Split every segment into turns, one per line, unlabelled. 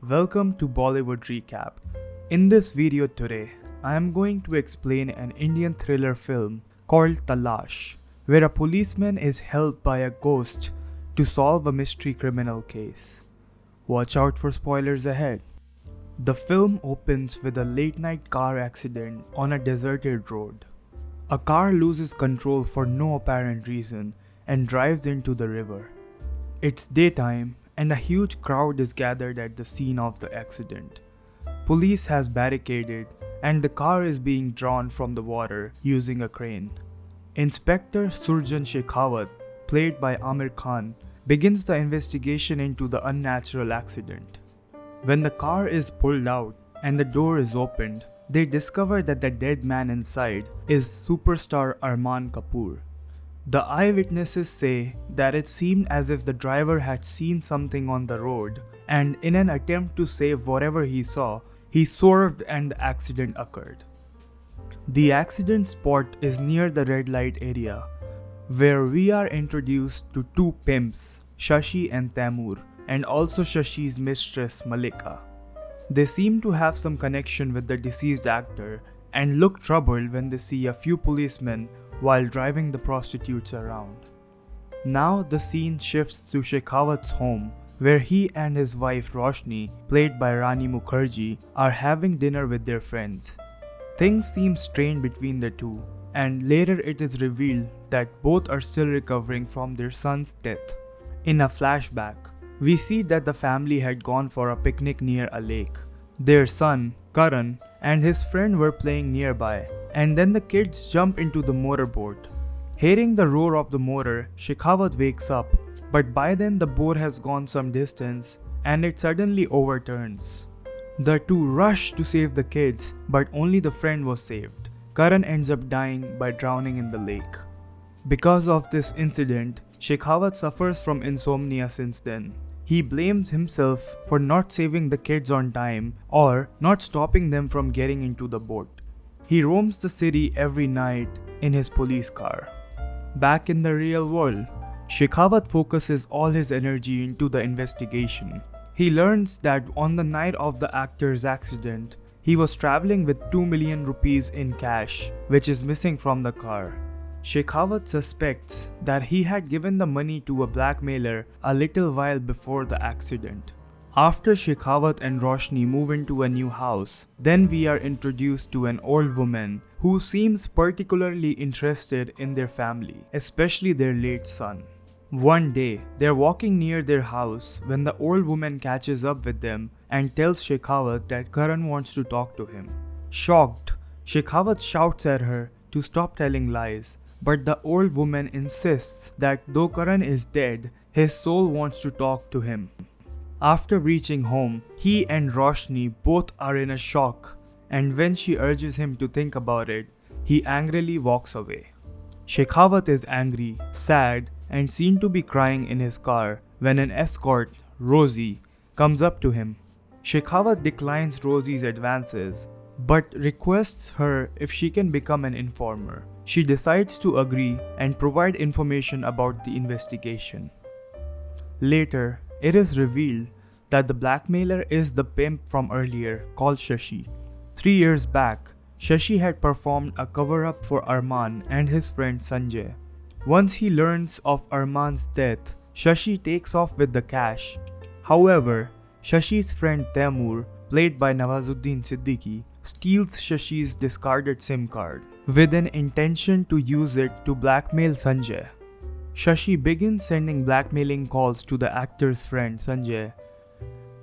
Welcome to Bollywood Recap. In this video today, I am going to explain an Indian thriller film called Talaash, where a policeman is helped by a ghost to solve a mystery criminal case. Watch out for spoilers ahead. The film opens with a late-night car accident on a deserted road. A car loses control for no apparent reason and drives into the river. It's daytime and a huge crowd is gathered at the scene of the accident. Police has barricaded and the car is being drawn from the water using a crane. Inspector Shekhawat, played by Aamir Khan, begins the investigation into the unnatural accident. When the car is pulled out and the door is opened, they discover that the dead man inside is superstar Rani Kapoor. The eyewitnesses say that it seemed as if the driver had seen something on the road and in an attempt to save whatever he saw, he swerved and the accident occurred. The accident spot is near the red light area, where we are introduced to two pimps, Shashi and Taimur, and also Shashi's mistress Malika. They seem to have some connection with the deceased actor and look troubled when they see a few policemen while driving the prostitutes around. Now the scene shifts to Shekhawat's home, where he and his wife Roshni, played by Rani Mukherji, are having dinner with their friends. Things seem strained between the two, and later it is revealed that both are still recovering from their son's death. In a flashback, we see that the family had gone for a picnic near a lake. Their son, Karan, and his friend were playing nearby, and then the kids jump into the motorboat. Hearing the roar of the motor, Shekhawat wakes up, but by then the boat has gone some distance and it suddenly overturns. The two rush to save the kids, but only the friend was saved. Karan ends up dying by drowning in the lake. Because of this incident, Shekhawat suffers from insomnia since then. He blames himself for not saving the kids on time or not stopping them from getting into the boat. He roams the city every night in his police car. Back in the real world, Shekhawat focuses all his energy into the investigation. He learns that on the night of the actor's accident, he was traveling with 2 million rupees in cash, which is missing from the car. Shekhawat suspects that he had given the money to a blackmailer a little while before the accident. After Shekhawat and Roshni move into a new house, then we are introduced to an old woman who seems particularly interested in their family, especially their late son. One day, they're walking near their house when the old woman catches up with them and tells Shekhawat that Karan wants to talk to him. Shocked, Shekhawat shouts at her to stop telling lies, but the old woman insists that though Karan is dead, his soul wants to talk to him. After reaching home, he and Roshni both are in a shock, and when she urges him to think about it, he angrily walks away. Shekhawat is angry, sad, and seen to be crying in his car when an escort, Rosie, comes up to him. Shekhawat declines Rosie's advances, but requests her if she can become an informer. She decides to agree and provide information about the investigation. Later, it is revealed that the blackmailer is the pimp from earlier called Shashi. 3 years back, Shashi had performed a cover-up for Arman and his friend Sanjay. Once he learns of Arman's death, Shashi takes off with the cash. However, Shashi's friend Taimur, played by Nawazuddin Siddiqui, steals Shashi's discarded SIM card with an intention to use it to blackmail Sanjay. Shashi begins sending blackmailing calls to the actor's friend Sanjay.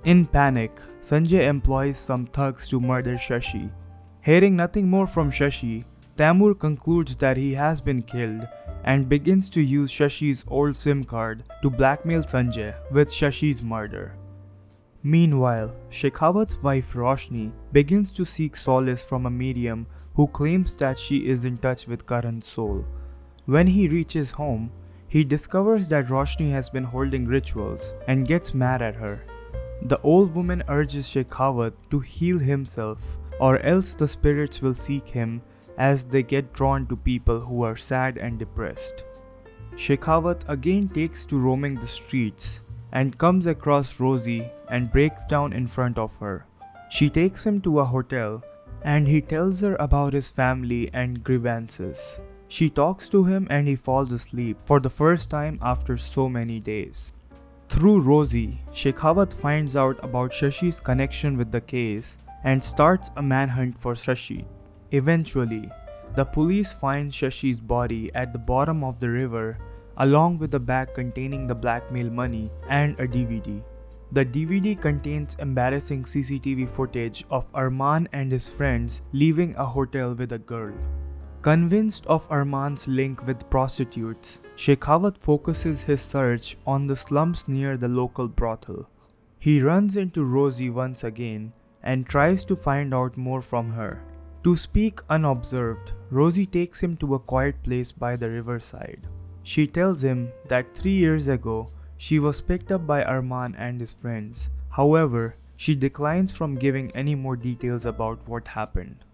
In panic, Sanjay employs some thugs to murder Shashi. Hearing nothing more from Shashi, Taimur concludes that he has been killed and begins to use Shashi's old SIM card to blackmail Sanjay with Shashi's murder. Meanwhile, Shekhawat's wife Roshni begins to seek solace from a medium who claims that she is in touch with Karan's soul. When he reaches home, he discovers that Roshni has been holding rituals and gets mad at her. The old woman urges Shekhawat to heal himself, or else the spirits will seek him as they get drawn to people who are sad and depressed. Shekhawat again takes to roaming the streets and comes across Rosie and breaks down in front of her. She takes him to a hotel and he tells her about his family and grievances. She talks to him and he falls asleep for the first time after so many days. Through Rosie, Shekhawat finds out about Shashi's connection with the case and starts a manhunt for Shashi. Eventually, the police find Shashi's body at the bottom of the river along with a bag containing the blackmail money and a DVD. The DVD contains embarrassing CCTV footage of Arman and his friends leaving a hotel with a girl. Convinced of Arman's link with prostitutes, Shekhawat focuses his search on the slums near the local brothel. He runs into Rosie once again and tries to find out more from her. To speak unobserved, Rosie takes him to a quiet place by the riverside. She tells him that 3 years ago, she was picked up by Arman and his friends. However, she declines from giving any more details about what happened.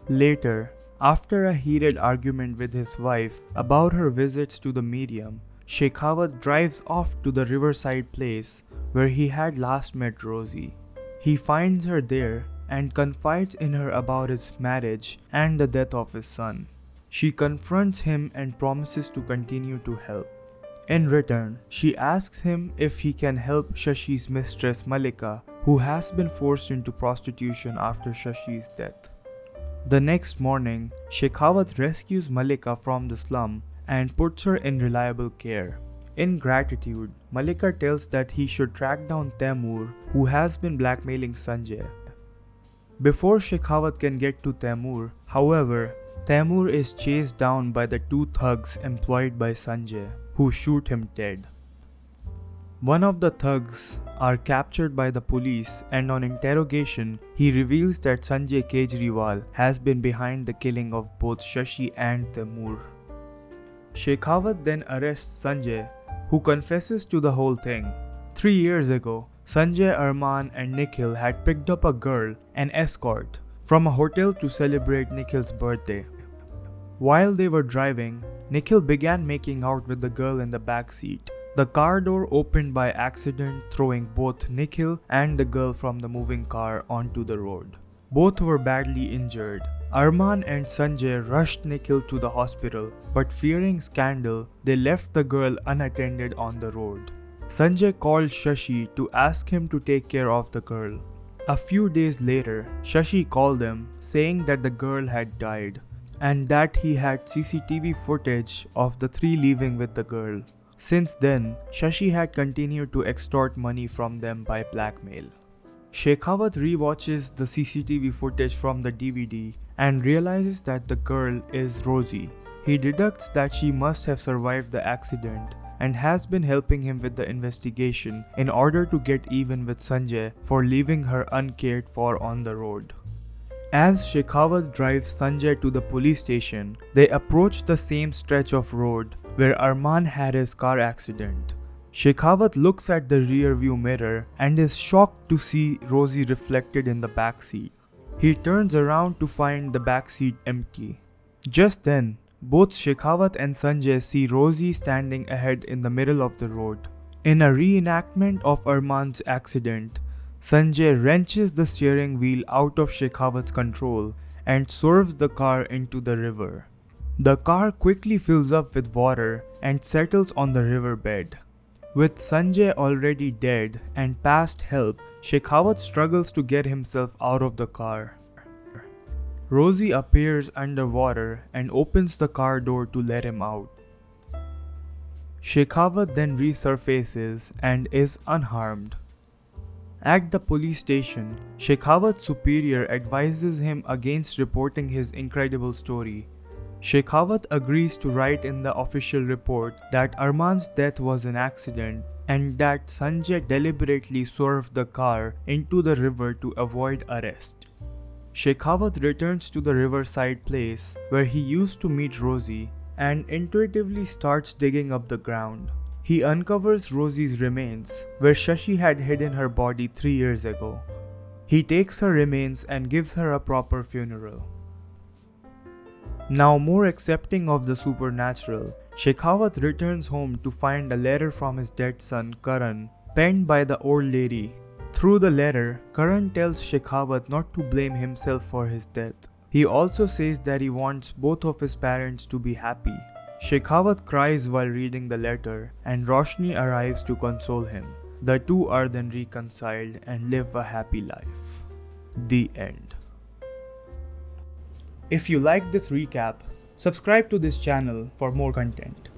Later, after a heated argument with his wife about her visits to the medium, Shekhawat drives off to the riverside place where he had last met Rosie. He finds her there and confides in her about his marriage and the death of his son. She confronts him and promises to continue to help. In return, she asks him if he can help Shashi's mistress Malika, who has been forced into prostitution after Shashi's death. The next morning, Shekhawat rescues Malika from the slum and puts her in reliable care. In gratitude, Malika tells that he should track down Taimur, who has been blackmailing Sanjay. Before Shekhawat can get to Taimur, however, Taimur is chased down by the 2 thugs employed by Sanjay, who shoot him dead. One of the thugs are captured by the police, and on interrogation, he reveals that Sanjay Kejriwal has been behind the killing of both Shashi and Taimur. Shekhawat then arrests Sanjay, who confesses to the whole thing. 3 years ago, Sanjay, Arman and Nikhil had picked up a girl, an escort, from a hotel to celebrate Nikhil's birthday. While they were driving, Nikhil began making out with the girl in the back seat. The car door opened by accident, throwing both Nikhil and the girl from the moving car onto the road. Both were badly injured. Arman and Sanjay rushed Nikhil to the hospital, but fearing scandal, they left the girl unattended on the road. Sanjay called Shashi to ask him to take care of the girl. A few days later, Shashi called him, saying that the girl had died, and that he had CCTV footage of the 3 leaving with the girl. Since then, Shashi had continued to extort money from them by blackmail. Shekhawat rewatches the CCTV footage from the DVD and realizes that the girl is Rosie. He deducts that she must have survived the accident and has been helping him with the investigation in order to get even with Sanjay for leaving her uncared for on the road. As Shekhawat drives Sanjay to the police station, they approach the same stretch of road where Arman had his car accident. Shekhawat looks at the rear view mirror and is shocked to see Rosie reflected in the back seat. He turns around to find the back seat empty. Just then, both Shekhawat and Sanjay see Rosie standing ahead in the middle of the road. In a reenactment of Arman's accident, Sanjay wrenches the steering wheel out of Shekhawat's control and swerves the car into the river. The car quickly fills up with water and settles on the riverbed. With Sanjay already dead and past help, Shekhawat struggles to get himself out of the car. Rosie appears underwater and opens the car door to let him out. Shekhawat then resurfaces and is unharmed. At the police station, Shekhawat's superior advises him against reporting his incredible story. Shekhawat agrees to write in the official report that Arman's death was an accident and that Sanjay deliberately swerved the car into the river to avoid arrest. Shekhawat returns to the riverside place where he used to meet Rosie and intuitively starts digging up the ground. He uncovers Rosie's remains where Shashi had hidden her body 3 years ago. He takes her remains and gives her a proper funeral. Now more accepting of the supernatural, Shekhawat returns home to find a letter from his dead son Karan penned by the old lady. Through the letter, Karan tells Shekhawat not to blame himself for his death. He also says that he wants both of his parents to be happy. Shekhawat cries while reading the letter, and Roshni arrives to console him. The two are then reconciled and live a happy life. The end. If you liked this recap, subscribe to this channel for more content.